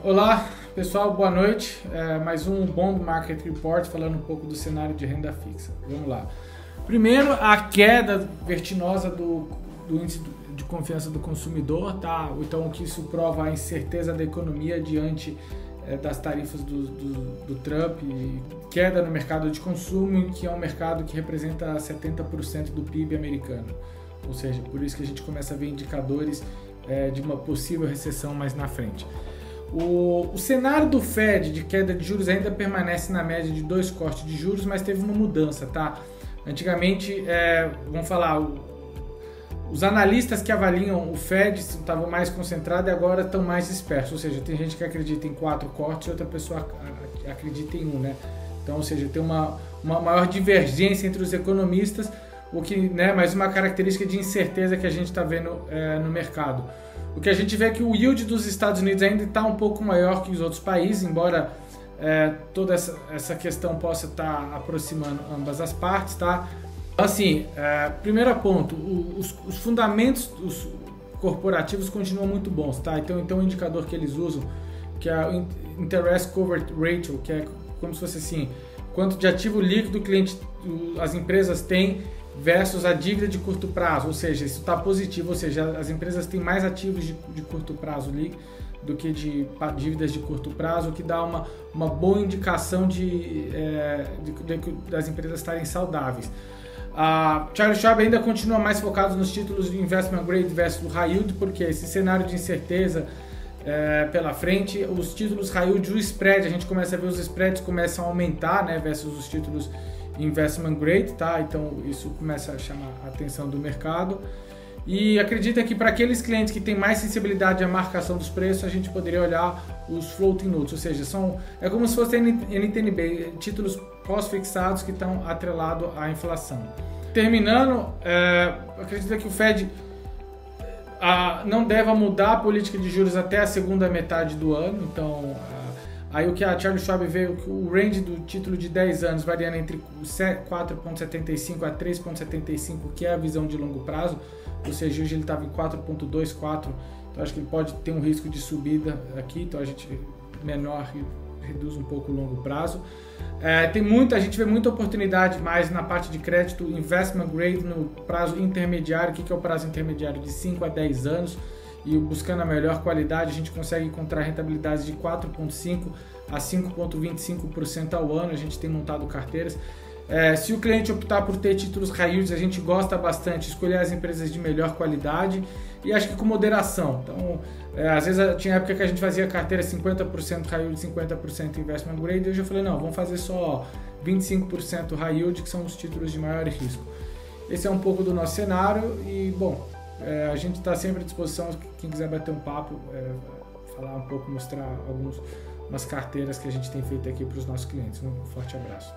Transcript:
Olá pessoal, boa noite. Mais um Bond Market Report falando um pouco do cenário de renda fixa. Vamos lá. Primeiro, a queda vertiginosa do índice de confiança do consumidor, tá? Então, o que isso prova a incerteza da economia diante das tarifas do Trump, e queda no mercado de consumo, que é um mercado que representa 70% do PIB americano. Ou seja, por isso que a gente começa a ver indicadores de uma possível recessão mais na frente. O cenário do Fed de queda de juros ainda permanece na média de 2 cortes de juros, mas teve uma mudança, tá? Antigamente, vamos falar, os analistas que avaliam o Fed estavam mais concentrados e agora estão mais dispersos, ou seja, tem gente que acredita em 4 cortes e outra pessoa acredita em 1, né? Então, ou seja, tem uma maior divergência entre os economistas, o que, né, mais uma característica de incerteza que a gente está vendo no mercado. O que a gente vê é que o yield dos Estados Unidos ainda está um pouco maior que os outros países, embora toda essa questão possa estar aproximando ambas as partes, tá? Assim, primeiro ponto, os fundamentos dos corporativos continuam muito bons, tá? Então o indicador que eles usam, que é o Interest Coverage Ratio, que é como se fosse assim, quanto de ativo líquido as empresas têm versus a dívida de curto prazo, ou seja, isso está positivo, ou seja, as empresas têm mais ativos de curto prazo do que de dívidas de curto prazo, o que dá uma boa indicação das empresas estarem saudáveis. A Charles Schwab ainda continua mais focado nos títulos de investment grade versus high yield, porque esse cenário de incerteza pela frente, os títulos high yield, o spread, a gente começa a ver os spreads começam a aumentar, né, versus os títulos investment grade, tá? Então isso começa a chamar a atenção do mercado. E acredita que para aqueles clientes que têm mais sensibilidade à marcação dos preços, a gente poderia olhar os floating notes, ou seja, é como se fosse NTNB, títulos pós-fixados que estão atrelados à inflação. Terminando, acredita que o Fed não deve mudar a política de juros até a segunda metade do ano, então aí o que a Charles Schwab vê, o range do título de 10 anos variando entre 4,75 a 3,75, que é a visão de longo prazo, ou seja, hoje ele estava em 4,24, então acho que ele pode ter um risco de subida aqui, então a gente menor reduz um pouco o longo prazo. A gente vê muita oportunidade mais na parte de crédito investment grade no prazo intermediário. O que é o prazo intermediário? De 5 a 10 anos. E buscando a melhor qualidade, a gente consegue encontrar rentabilidades de 4,5% a 5,25% ao ano. A gente tem montado carteiras. Se o cliente optar por ter títulos high yield, a gente gosta bastante de escolher as empresas de melhor qualidade e acho que com moderação. Então, às vezes tinha época que a gente fazia carteira 50% high yield, 50% investment grade, e hoje eu falei, não, vamos fazer só 25% high yield, que são os títulos de maior risco. Esse é um pouco do nosso cenário e, bom, a gente está sempre à disposição, quem quiser bater um papo, falar um pouco, mostrar umas carteiras que a gente tem feito aqui para os nossos clientes. Um forte abraço.